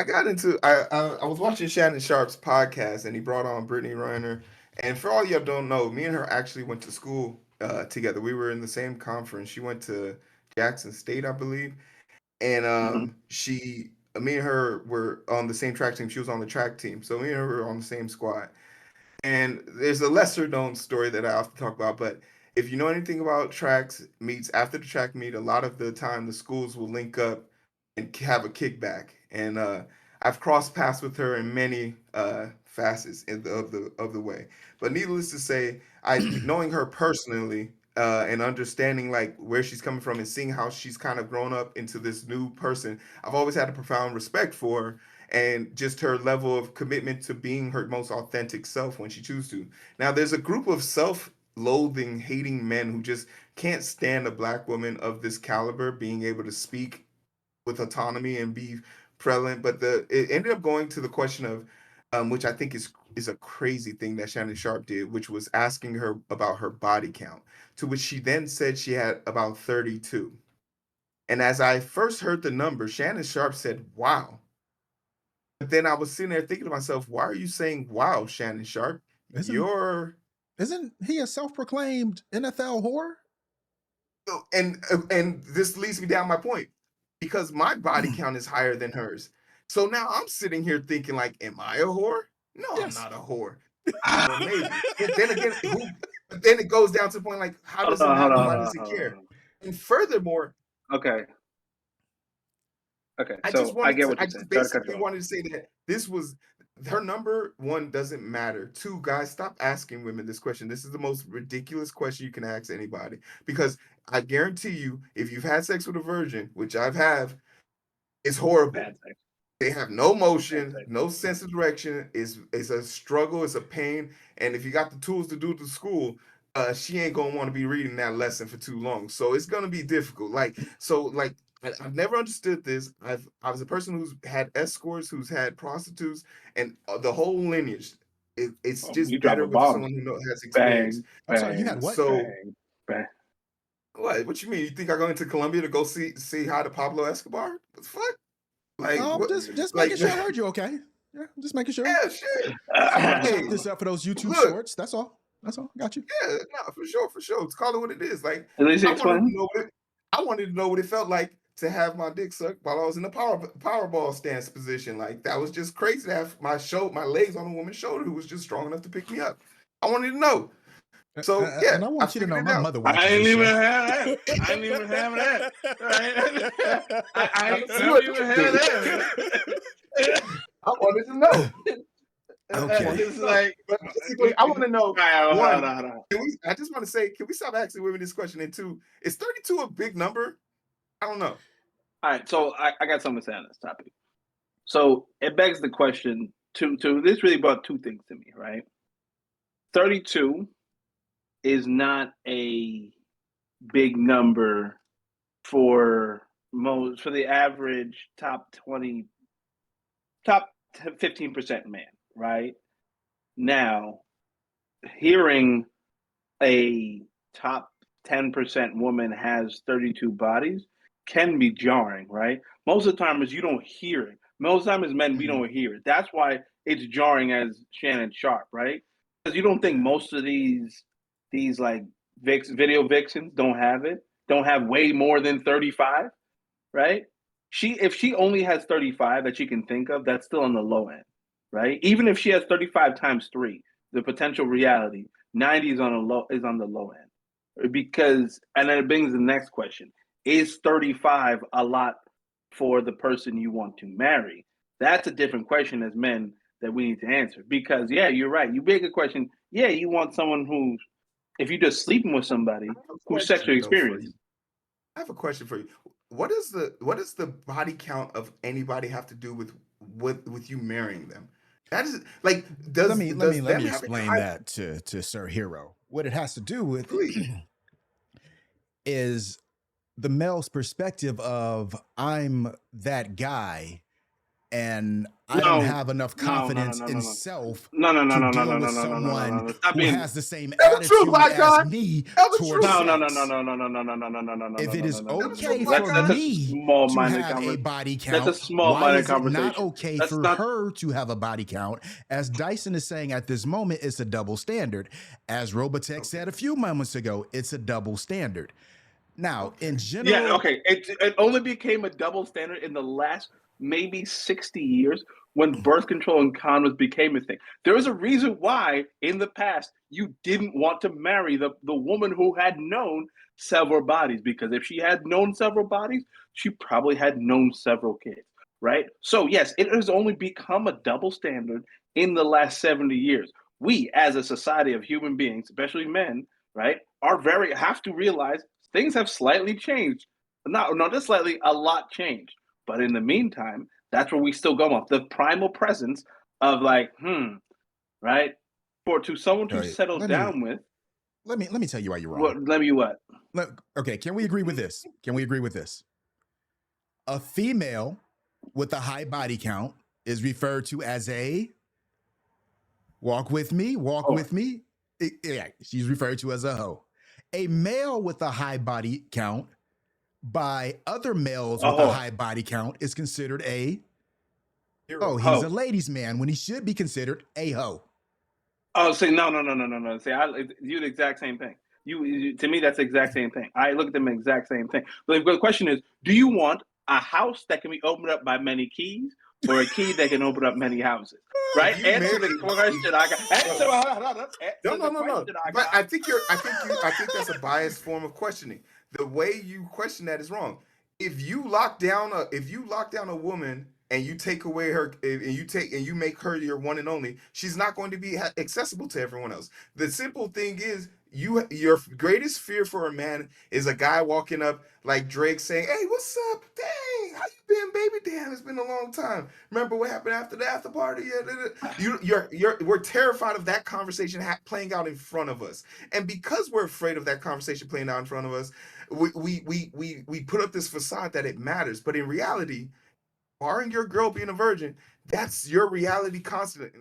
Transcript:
I was watching Shannon Sharp's podcast and he brought on Brittany Renner. And for all y'all don't know, me and her actually went to school together. We were in the same conference. She went to Jackson State, I believe. And Mhm. me and her were on the same track team. She was on the track team. So me and her were on the same squad. And there's a lesser known story that I often talk about, but if you know anything about tracks meets, after the track meet, a lot of the time the schools will link up and have a kickback. And I've crossed paths with her in many facets of the way. But needless to say, knowing her personally and understanding like where she's coming from and seeing how she's kind of grown up into this new person, I've always had a profound respect for her and just her level of commitment to being her most authentic self when she chooses to. Now, there's a group of self-loathing, hating men who just can't stand a black woman of this caliber being able to speak with autonomy and be prevalent. But it ended up going to the question of, which I think is a crazy thing that Shannon Sharp did, which was asking her about her body count, to which she then said she had about 32. And as I first heard the number, Shannon Sharp said, "Wow." But then I was sitting there thinking to myself, why are you saying wow, Shannon Sharp? Isn't You're isn't he a self-proclaimed NFL whore? and this leads me down my point because my body count is higher than hers. So now I'm sitting here thinking like, am I a whore? No, I'm Yes. not a whore. Well, maybe. And then again, but then it goes down to the point like, how does it matter? Why does it care? And furthermore, Okay. Okay. I just So I wanted get to, what I you're just saying. Sorry to cut you basically off. wanted to say that this was her number one doesn't matter. Two, guys, stop asking women this question. This is the most ridiculous question you can ask anybody because I guarantee you, if you've had sex with a virgin, which I've have, it's horrible. Bad sex. They have no Bad motion, sex. no sense of direction. It's a struggle, it's a pain. And if you got the tools to do it to school, she ain't gonna want to be reading that lesson for too long. So it's gonna be difficult. I've never understood this. I was a person who's had escorts, who's had prostitutes, and the whole lineage. It's Oh, just you better dropping with bombs. someone who has experience. Bang, I'm sorry, you had bang, what? So bang, bang. what? You mean? You think I go into Colombia to go see hi to Pablo Escobar? What the fuck? Like what? Just Like making sure I heard you okay. Yeah, just making sure. yeah, shit. So you gotta Hey, chop this up for those YouTube look, shorts. That's all. That's all. Got you. yeah, no, for sure, for sure. Let's call it what it is. Like At least I wanted to explain. know I wanted to know what it felt like to have my dick sucked while I was in the powerball stance position. Like that was just crazy to have my legs on a woman's shoulder who was just strong enough to pick me up. I wanted to know. So yeah, And I I want you to figured know it my out. mother I watches ain't this even show. have that. I ain't even have that. I ain't Let's see never what even you had do. that. I wanted to know. I Okay. wanted It's to know. like, But basically, I want to know hold one. on. I just want to say, can we stop asking women this question? And two, is 32 a big number? I don't know. All right, so I got something to say on this topic. So it begs the question to this really brought two things to me, right? 32 is not a big number for the average top 15% man, right? Now, hearing a top 10% woman has 32 bodies can be jarring, right? Most of the time is you don't hear it. Most of the time as men, we don't hear it. That's why it's jarring as Shannon Sharp, right? Because you don't think most of these like video vixens don't have it, don't have way more than 35, right? If she only has 35 that she can think of, that's still on the low end, right? Even if she has 35 times 3, the potential reality, 90 is on the low end. Because and then it brings the next question. Is 35 a lot for the person you want to marry? That's a different question as men that we need to answer. Because yeah, you're right. You make a question, yeah, you want someone who's if you're just sleeping with somebody I have a who's question sexually though for experienced. you. I have a question for you. What does the body count of anybody have to do with you marrying them? That is like Let them me having explain high that to Sir Hero. What it has to do with please. is the male's perspective of I'm that guy and I don't No, have enough no, no, no, confidence no, in no, no. self No, no, no, to no, no, deal no, with no, no, no, no, no, someone no. Stop who being. has the same Tell the truth, attitude as Icon. me Tell the towards truth. No, no, no, no, sex. no, no, no, no, no, no, no, no, no, no, If no, it no, is no, no, Tell no. the truth, okay That's for Icon. a me to small-minded have a conversation. body That's a count, why small-minded is it not conversation. okay That's for not. her to have a body count? As Dyson is saying at this moment, it's a double standard. As Robotech said a few moments ago, it's a double standard. Now, in Okay. Yeah, general, okay. It only became a double standard in the last maybe 60 years when birth control and condoms became a thing. There was a reason why in the past you didn't want to marry the woman who had known several bodies, because if she had known several bodies, she probably had known several kids, right? So yes, it has only become a double standard in the last 70 years. We as a society of human beings, especially men, right, are very have to realize things have slightly changed. Not just slightly, a lot changed. But in the meantime, that's where we still go off the primal presence of like, right? For to someone to okay, settle down with, let me tell you why you're wrong. what let me what? Okay, can we agree with this? Can we agree with this? A female with a high body count is referred to as a walk with me, walk Oh, with me. Yeah, she's referred to as a hoe. A male with a high body count by other males with a oh, high body count is considered a Heero. he's a ho. ladies' man when he should be considered a hoe. Oh, say no, no, no, no, no, no. Say you the exact same thing. To me, that's the exact same thing. I look at them exact same thing. But the question is, do you want a house that can be opened up by many keys, or a key that can open up many houses? If Right? you Answer marry, the question I got. no, Answer the no. question I But got. I think that's a biased form of questioning. The way you question that is wrong. If you lock down a woman and you take away her and you make her your one and only, she's not going to be accessible to everyone else. The simple thing is your greatest fear for a man is a guy walking up like Drake saying, "Hey, what's up? Dang, how you been, baby? Damn, it's been a long time. Remember what happened after the after party?" Yeah, we're terrified of that conversation playing out in front of us, and because we're afraid of that conversation playing out in front of us, we put up this facade that it matters, but in reality, barring your girl being a virgin, that's your reality constant.